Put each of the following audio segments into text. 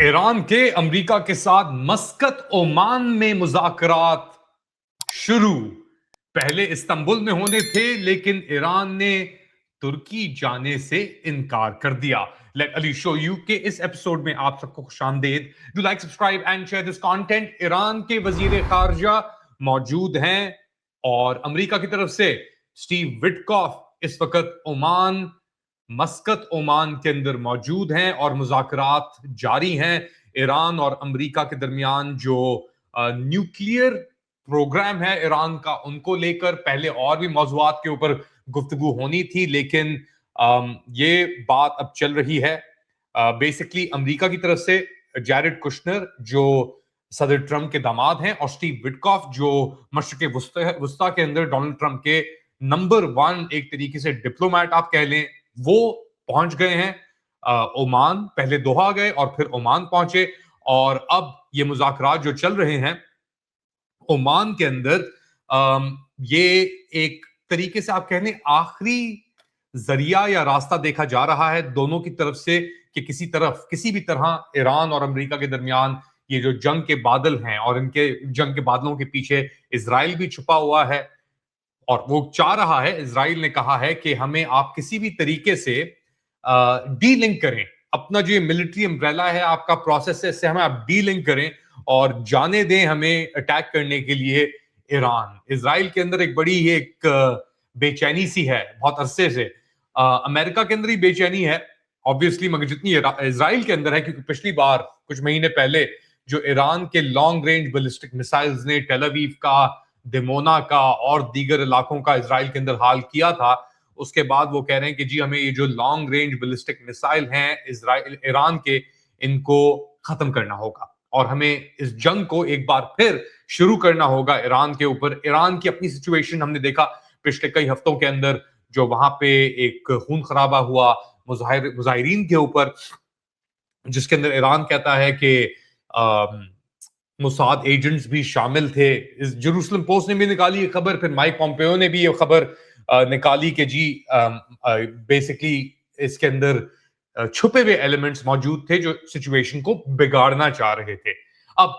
Iran के America के साथ मस्कत ओमान में मुज़ाकरात शुरू। पहले इस्तांबुल में होने थे, लेकिन ईरान ने तुर्की जाने से इनकार कर दिया। लेट अली शो यू के इस एपिसोड में आप सबको खुशामदीद। Do like, subscribe and share this content. Iran के वजीर खारजा मौजूद हैं और अमेरिका की तरफ से स्टीव विटकॉफ इस वक्त ओमान, मस्कत ओमान के अंदर मौजूद हैं और मुज़ाकरात जारी हैं ईरान और अमेरिका के दरमियान। जो न्यूक्लियर प्रोग्राम है ईरान का, उनको लेकर पहले और भी मौज़ूआत के ऊपर गुफ्तगू होनी थी, लेकिन ये बात अब चल रही है। बेसिकली अमेरिका की तरफ से जैरेड कुशनर जो सदर ट्रंप के दामाद हैं और स्टीव विटकॉफ जो मशरिक वस्ता के अंदर डोनाल्ड ट्रंप के नंबर 1 एक तरीके से डिप्लोमेट आप कह लें, वो पहुंच गए हैं ओमान। पहले दोहा गए और फिर ओमान पहुंचे और अब ये मुज़ाकरात जो चल रहे हैं ओमान के अंदर, ये एक तरीके से आप कह लें आखिरी जरिया या रास्ता देखा जा रहा है दोनों की तरफ से कि किसी भी तरह ईरान और अमेरिका के दरमियान ये जो जंग के बादल हैं और इनके जंग के बादलों के पीछे इजराइल भी छुपा हुआ है और वो चाह रहा है, इजराइल ने कहा है कि हमें आप किसी भी तरीके से डी लिंक करें, अपना जो ये मिलिट्री अम्ब्रेला है आपका प्रोसेस है, इससे हमें आप डी लिंक करें और जाने दें हमें अटैक करने के लिए ईरान। इजराइल के अंदर एक बड़ी एक बेचैनी सी है बहुत अरसे से। अमेरिका के अंदर ही बेचैनी है ऑब्वियसली, मगर जितनी इजराइल के अंदर है, क्योंकि पिछली बार कुछ महीने पहले जो ईरान के लॉन्ग रेंज बैलिस्टिक मिसाइल्स ने टेल अवीव का, दिमोना का और दीगर इलाकों का इजराइल के अंदर हाल किया था, उसके बाद वो कह रहे हैं कि जी हमें ये जो लॉन्ग रेंज बैलिस्टिक मिसाइल हैं इजराइल ईरान के, इनको खत्म करना होगा और हमें इस जंग को एक बार फिर शुरू करना होगा ईरान के ऊपर। ईरान की अपनी सिचुएशन हमने देखा पिछले कई हफ्तों के अंदर, जो वहां पे एक खून खराबा हुआ मुजाहिरीन के ऊपर, जिसके अंदर ईरान कहता है कि मुसाद एजेंट्स भी शामिल थे। इस जेरूसलम पोस्ट ने भी निकाली ये खबर, फिर माइक पॉम्पेयो ने भी ये खबर निकाली कि जी बेसिकली इसके अंदर छुपे हुए एलिमेंट्स मौजूद थे जो सिचुएशन को बिगाड़ना चाह रहे थे। अब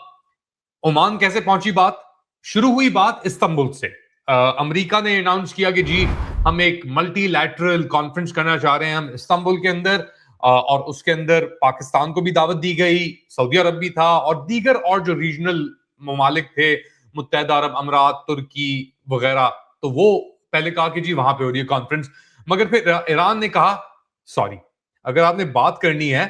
ओमान कैसे पहुंची बात? शुरू हुई बात इस्तांबुल से। अमेरिका ने अनाउंस किया कि जी हम एक मल्टीलैटरल कॉन्फ्रेंस करना चाह रहे हैं हम इस्तांबुल के अंदर, और उसके अंदर पाकिस्तान को भी दावत दी गई, सऊदी अरब भी था और दीगर और जो रीजनल ममालिक थे, मुत्तहदा अरब अमीरात, तुर्की वगैरह, तो वो पहले कहा कि जी वहां पे हो रही है कॉन्फ्रेंस। मगर फिर ईरान ने कहा सॉरी, अगर आपने बात करनी है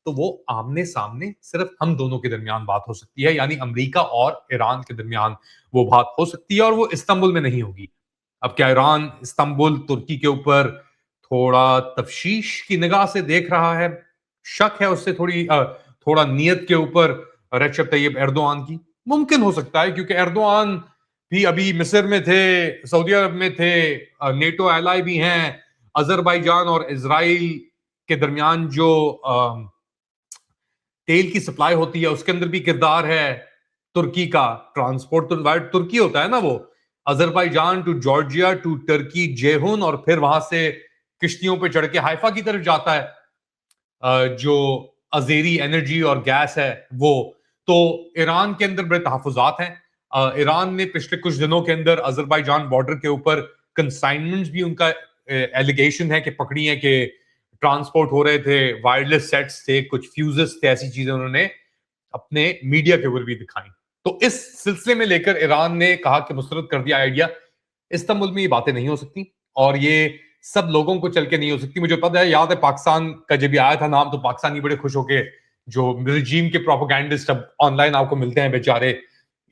तो वो आमने सामने सिर्फ हम दोनों के दरमियान बात हो सकती है, यानी अमेरिका और ईरान के दरमियान वो बात हो सकती है और वो इस्तांबुल में नहीं होगी। अब क्या ईरान इस्तांबुल तुर्की के ऊपर थोड़ा तफ्शीश की निगाह से देख रहा है? शक है उससे थोड़ा नीयत के ऊपर रजब तैयब एर्दोआन की? मुमकिन हो सकता है, क्योंकि एर्दोआन भी अभी मिस्र में थे, सऊदी अरब में थे, नेटो एलाई भी हैं, अजरबैजान और इजराइल के दरमियान जो तेल की सप्लाई होती है उसके अंदर भी किरदार है तुर्की का। ट्रांसपोर्ट तो वाइड तुर्की होता है ना, वो Azerbaijan to Georgia to Turkey जेहुन और फिर वहां से किश्तियों पे चढ़ के हाइफा की तरफ जाता है जो अजेरी एनर्जी और गैस है वो। तो ईरान के अंदर बड़े तहफुजात हैं। ईरान ने पिछले कुछ दिनों के अंदर अजरबैजान बॉर्डर के ऊपर कंसाइनमेंट्स भी, उनका एलिगेशन है कि पकड़ी है कि ट्रांसपोर्ट हो रहे थे, वायरलेस सेट्स थे, कुछ फ्यूजेस थे, ऐसी चीजें उन्होंने अपने मीडिया के ऊपर भी दिखाई। तो इस सिलसिले में लेकर ईरान ने कहा कि मुस्तरद कर दिया आइडिया, इस्तांबुल में ये बातें नहीं हो सकती और ये सब लोगों को चल के नहीं हो सकती। मुझे पता है, याद है पाकिस्तान का जब भी आया था नाम, तो पाकिस्तानी बड़े खुश होके, जो रिजीम के प्रोपेगेंडिस्ट अब ऑनलाइन आपको मिलते हैं बेचारे,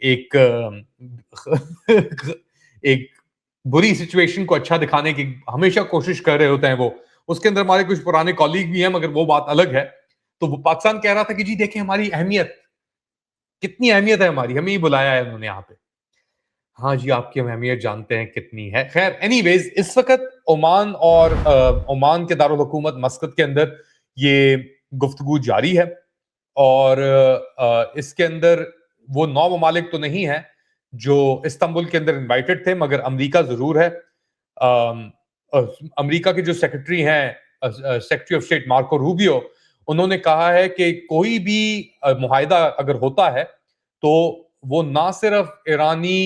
एक एक बुरी सिचुएशन को अच्छा दिखाने की हमेशा कोशिश कर रहे होते हैं वो। उसके अंदर हमारे कुछ पुराने कॉलीग भी हैं, मगर वो बात अलग है। तो वो पाकिस्तान कह रहा था कि जी देखें हमारी अहमियत, कितनी अहमियत है हमारी, हमें ही बुलाया है उन्होंने यहाँ पे। हाँ जी, आपकी हम अहमियत जानते हैं कितनी है। खैर एनीवेज, इस वक्त ओमान और ओमान के दारुल हुकूमत मस्कत के अंदर ये गुफ्तगू जारी है और इसके अंदर वो 9 ममालिक तो नहीं है जो इस्तांबुल के अंदर इनवाइटेड थे, मगर अमेरिका जरूर है। अमेरिका के जो सेक्रेटरी हैं, secretary of state Marco Rubio, उन्होंने कहा है कि कोई भी मुआहिदा अगर होता है तो वो ना सिर्फ ईरानी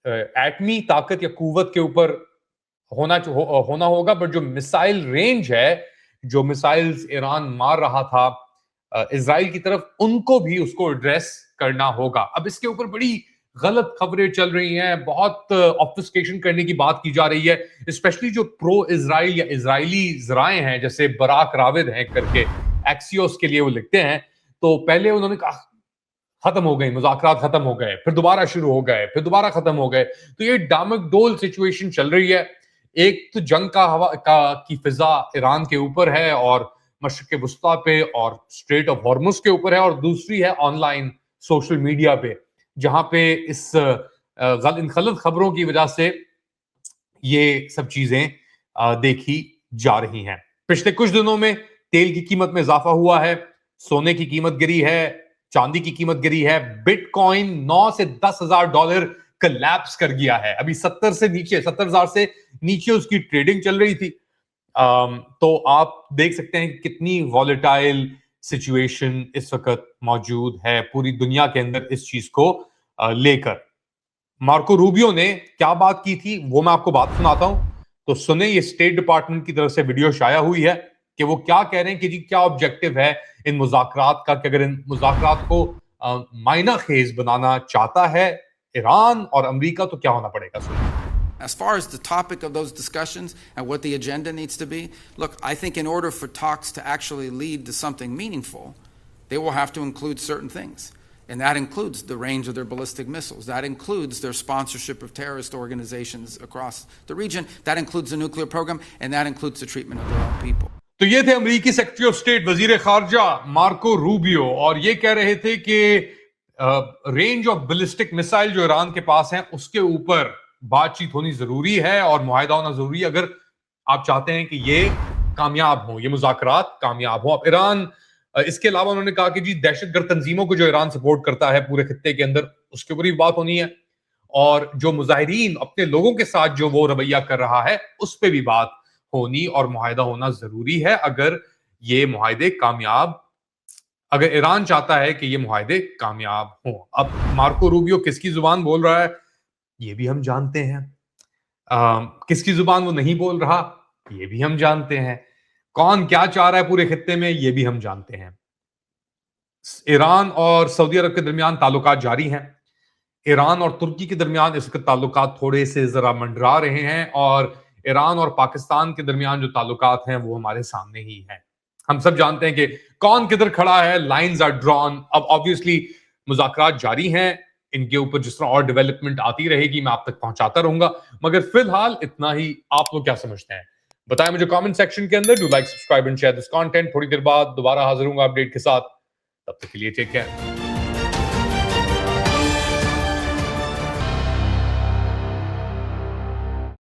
एटमी ताकत या कुव्वत के ऊपर होना होगा, बट जो मिसाइल रेंज है, जो मिसाइल्स ईरान मार रहा था इजराइल की तरफ, उनको भी उसको एड्रेस करना होगा। अब इसके ऊपर बड़ी गलत खबरें चल रही हैं, बहुत ऑब्फुस्केशन करने की बात की जा रही है, स्पेशली जो प्रो इजराइल या इजरायली जराए हैं, जैसे बराक राविद हैं करके, एक्सियोस के लिए वो लिखते हैं। तो पहले उन्होंने कहा खत्म हो गए, मुज़ाकरात खत्म हो गए, फिर दोबारा शुरू हो गए, फिर दोबारा खत्म हो गए। तो ये डामकडोल सिचुएशन चल रही है। एक तो जंग का हवा की फिजा ईरान के ऊपर है और मशरिक़ वुस्ता पे और स्ट्रेट ऑफ हॉर्मुज के ऊपर है, और दूसरी है ऑनलाइन सोशल मीडिया पे, जहां पे इस इन गलत खबरों की वजह से ये सब चीजें देखी जा रही हैं। पिछले कुछ दिनों में तेल की कीमत में इजाफा हुआ है, सोने की कीमत गिरी है, चांदी की कीमत गिरी है, बिटकॉइन 9 से 10,000 डॉलर कलैप्स कर गया है। अभी 70,000 से नीचे उसकी ट्रेडिंग चल रही थी। तो आप देख सकते हैं कितनी वॉलेटाइल सिचुएशन इस वक्त मौजूद है पूरी दुनिया के अंदर इस चीज को लेकर। मार्को रूबियो ने क्या बात की थी वो मैं आपको बात सुनाता हूं। तो सुने, ये स्टेट डिपार्टमेंट की तरफ से वीडियो शाया हुई है कि वो क्या कह रहे हैं कि जी क्या ऑब्जेक्टिव है इन मुज़ाकरात का, कि अगर इन मुज़ाकरात को मायना खेज बनाना चाहता है ईरान और अमेरिका तो क्या होना पड़ेगा। सुनिए। As far as the topic of those discussions and what the agenda needs to be, look, I think in order for talks to actually lead to something meaningful, they will have to include certain things. And that includes the range of their ballistic missiles. That includes their sponsorship of terrorist organizations across the region. That includes the nuclear program, and that includes the treatment of their own people. तो ये थे अमेरिकी secretary of state वजीर खारजा Marco Rubio, और ये कह रहे थे कि रेंज ऑफ बैलिस्टिक मिसाइल जो ईरान के पास है उसके ऊपर बातचीत होनी जरूरी है और मुआहिदा होना जरूरी है अगर आप चाहते हैं कि ये कामयाब हो, ये मुज़ाकरात कामयाब हो। अब ईरान, इसके अलावा उन्होंने कहा कि जी दहशतगर्द तंजीमों को जो ईरान सपोर्ट करता है पूरे खित्ते के अंदर, उसके ऊपर भी बात होनी है, और जो मुजाहिरीन अपने लोगों के साथ जो वो रवैया कर रहा है उस पर भी बात होनी और मुआहिदा होना जरूरी है अगर ये मुआहिदे कामयाब, अगर ईरान चाहता है कि ये मुआहिदे कामयाब हों। अब मार्को रूबियो किसकी जुबान बोल रहा है ये भी हम जानते हैं, किसकी जुबान वो नहीं बोल रहा ये भी हम जानते हैं, कौन क्या चाह रहा है पूरे खित्ते में ये भी हम जानते हैं। ईरान और सऊदी अरब के दरमियान ताल्लुकात जारी हैं। ईरान और तुर्की के दरमियान इस वक्त ताल्लुकात थोड़े से जरा मंडरा रहे हैं, और ईरान और पाकिस्तान के दरमियान जो ताल्लुकात हैं वो हमारे सामने ही हैं। हम सब जानते हैं कि कौन किधर खड़ा है, लाइंस आर ड्रॉन। अब ऑब्वियसली मुज़ाकरात जारी हैं, इनके ऊपर जिस तरह और डेवलपमेंट आती रहेगी मैं आप तक पहुंचाता रहूंगा, मगर फिलहाल इतना ही। आप लोग क्या समझते हैं बताएं मुझे कमेंट सेक्शन के अंदर। Do like, subscribe and share this content. थोड़ी देर बाद दोबारा हाजिर हूंगा अपडेट के साथ, तब तक के लिए टेक केयर।